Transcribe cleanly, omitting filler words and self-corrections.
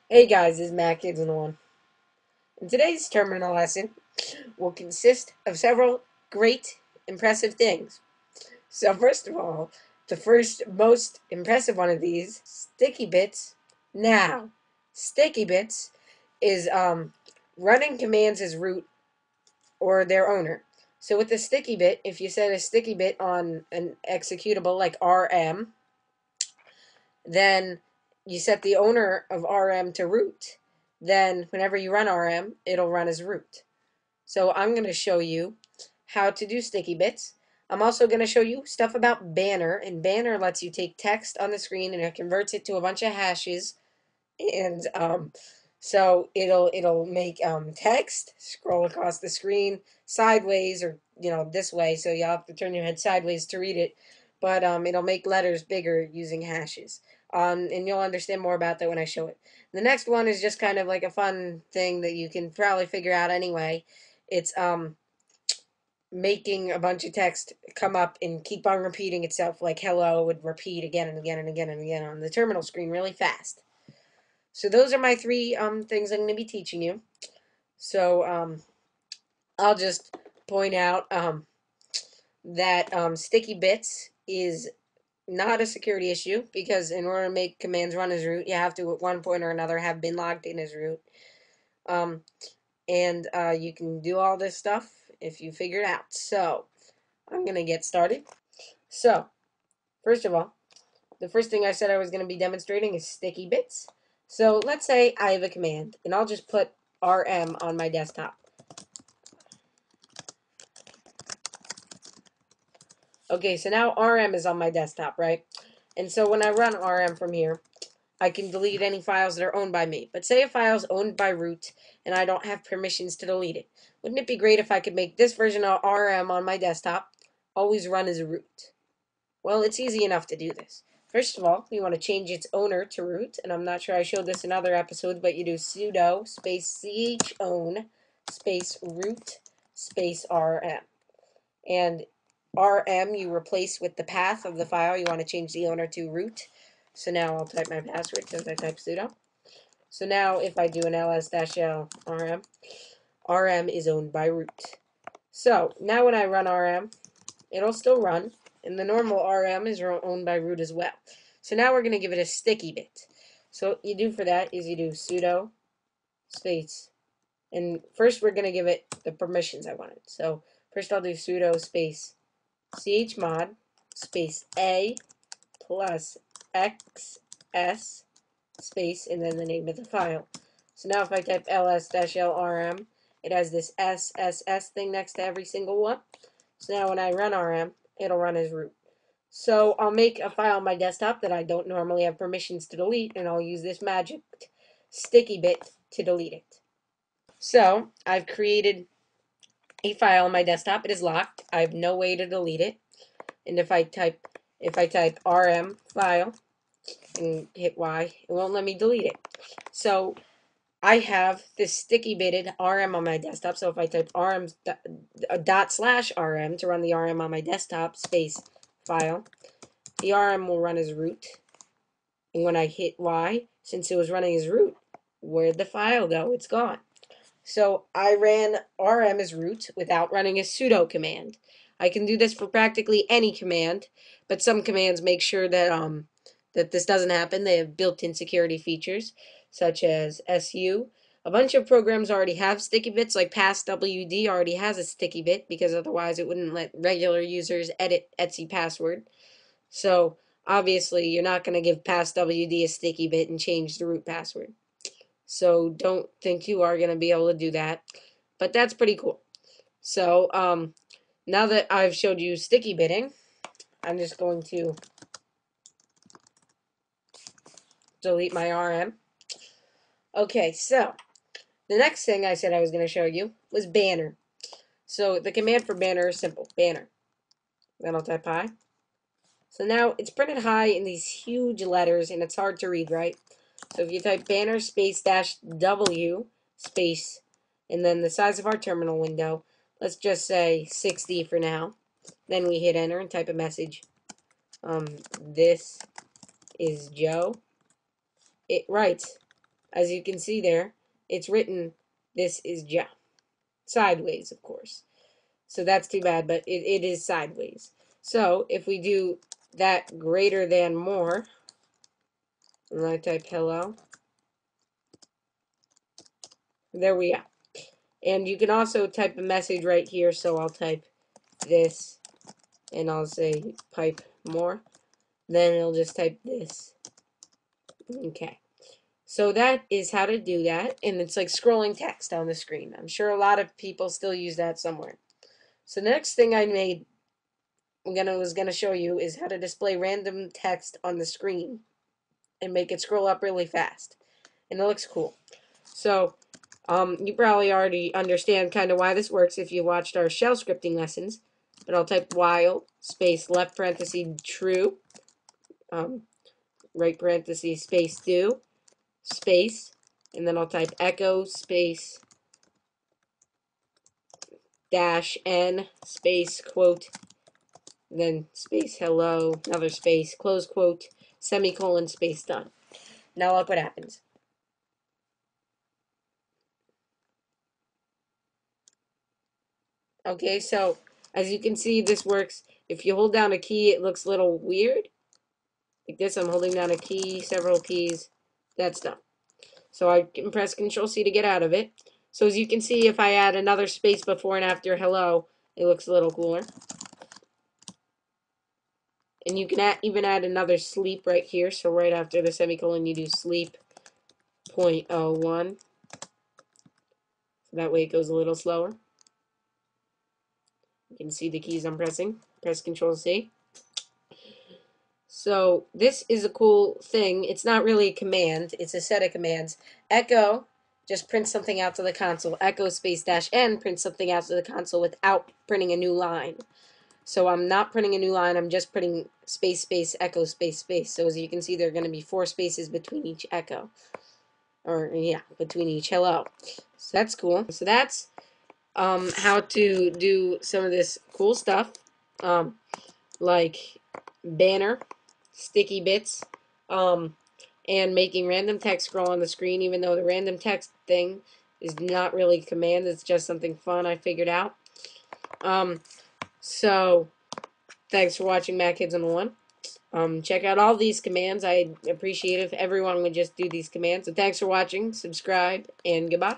Hey guys, this is Matt Kids on the One. And today's terminal lesson will consist of several great, impressive things. So first of all, the first most impressive one of these, sticky bits. Now, sticky bits is running commands as root or their owner. So with the sticky bit, if you set a sticky bit on an executable like RM, then you set the owner of RM to root. Then whenever you run RM, it'll run as root. So I'm going to show you how to do sticky bits. I'm also going to show you stuff about banner, and banner lets you take text on the screen and it converts it to a bunch of hashes, and so it'll make text scroll across the screen sideways, or this way, so you'll have to turn your head sideways to read it, but it'll make letters bigger using hashes, and you'll understand more about that when I show it. The next one is just kind of like a fun thing that you can probably figure out anyway. It's making a bunch of text come up and keep on repeating itself, like hello would repeat again and again and again and again on the terminal screen really fast. So those are my three things I'm going to be teaching you. So I'll just point out that sticky bits is not a security issue, because in order to make commands run as root, you have to at one point or another have been logged in as root. Um, and you can do all this stuff if you figure it out. So I'm going to get started. So first of all, the first thing I said I was going to be demonstrating is sticky bits. So let's say I have a command, and I'll just put RM on my desktop. Okay, so now RM is on my desktop, right? And so when I run RM from here, I can delete any files that are owned by me. But say a file is owned by root, and I don't have permissions to delete it. Wouldn't it be great if I could make this version of RM on my desktop always run as root? Well, it's easy enough to do this. First of all, you want to change its owner to root, and I'm not sure I showed this in other episodes, but you do sudo space chown space root space rm. And rm you replace with the path of the file. You want to change the owner to root. So now I'll type my password since I type sudo. So now if I do an ls-l rm, rm is owned by root. So now when I run rm, it'll still run, and the normal RM is owned by root as well. So now we're going to give it a sticky bit. So what you do for that is you do sudo space, and first we're going to give it the permissions I wanted. So first I'll do sudo space chmod space a plus xs space, and then the name of the file. So now if I type ls-lrm, it has this SSS thing next to every single one. So now when I run RM, it'll run as root. So I'll make a file on my desktop that I don't normally have permissions to delete, and I'll use this magic sticky bit to delete it. So I've created a file on my desktop. It is locked. I have no way to delete it. And if I type rm file and hit Y, it won't let me delete it. So I have this sticky bitted RM on my desktop. So if I type rm /rm to run the RM on my desktop space file, the RM will run as root. And when I hit Y, since it was running as root, where'd the file go? It's gone. So I ran RM as root without running a sudo command. I can do this for practically any command, but some commands make sure that this doesn't happen. They have built-in security features, such as su. A bunch of programs already have sticky bits, like passwd already has a sticky bit, because otherwise it wouldn't let regular users edit Etsy password. So obviously you're not going to give passwd a sticky bit and change the root password. So don't think you are going to be able to do that. But that's pretty cool. So now that I've showed you sticky bitting, I'm just going to delete my RM. Okay, so the next thing I said I was going to show you was banner. So the command for banner is simple, banner. Then I'll type hi. So now it's printed high in these huge letters, and it's hard to read, right? So if you type banner space -w space, and then the size of our terminal window, let's just say 60 for now. Then we hit enter and type a message. This is Joe. It writes, as you can see there, it's written, this is ja. Sideways, of course. So that's too bad, but it is sideways. So if we do that greater than more, and I type hello, there we are. And you can also type a message right here, so I'll type this, and I'll say pipe more. Then it'll just type this. Okay. So that is how to do that, and it's like scrolling text on the screen. I'm sure a lot of people still use that somewhere. So the next thing I made, was gonna show you, is how to display random text on the screen and make it scroll up really fast, and it looks cool. So you probably already understand kind of why this works if you watched our shell scripting lessons. But I'll type while space left parenthesis true, right parenthesis space do space, and then I'll type echo space dash n space quote, then space hello, another space, close quote, semicolon, space done. Now look what happens. Okay, so as you can see, this works. If you hold down a key, it looks a little weird. Like this, I'm holding down a key, several keys. That's done. So I can press Control C to get out of it. So as you can see, if I add another space before and after hello, it looks a little cooler. And you can even add another sleep right here. So right after the semicolon, you do sleep 0.01. So that way it goes a little slower. You can see the keys I'm pressing. Press Control C. So this is a cool thing. It's not really a command. It's a set of commands. Echo just prints something out to the console. Echo space dash n prints something out to the console without printing a new line. So I'm not printing a new line. I'm just printing space space echo space space. So as you can see, there are going to be 4 spaces between each echo. Or yeah, between each hello. So that's cool. So that's how to do some of this cool stuff. Like banner, sticky bits, and making random text scroll on the screen, even though the random text thing is not really a command. It's just something fun I figured out. So thanks for watching Matt Kids on the One. Check out all these commands. I'd appreciate if everyone would just do these commands. So thanks for watching, subscribe, and goodbye.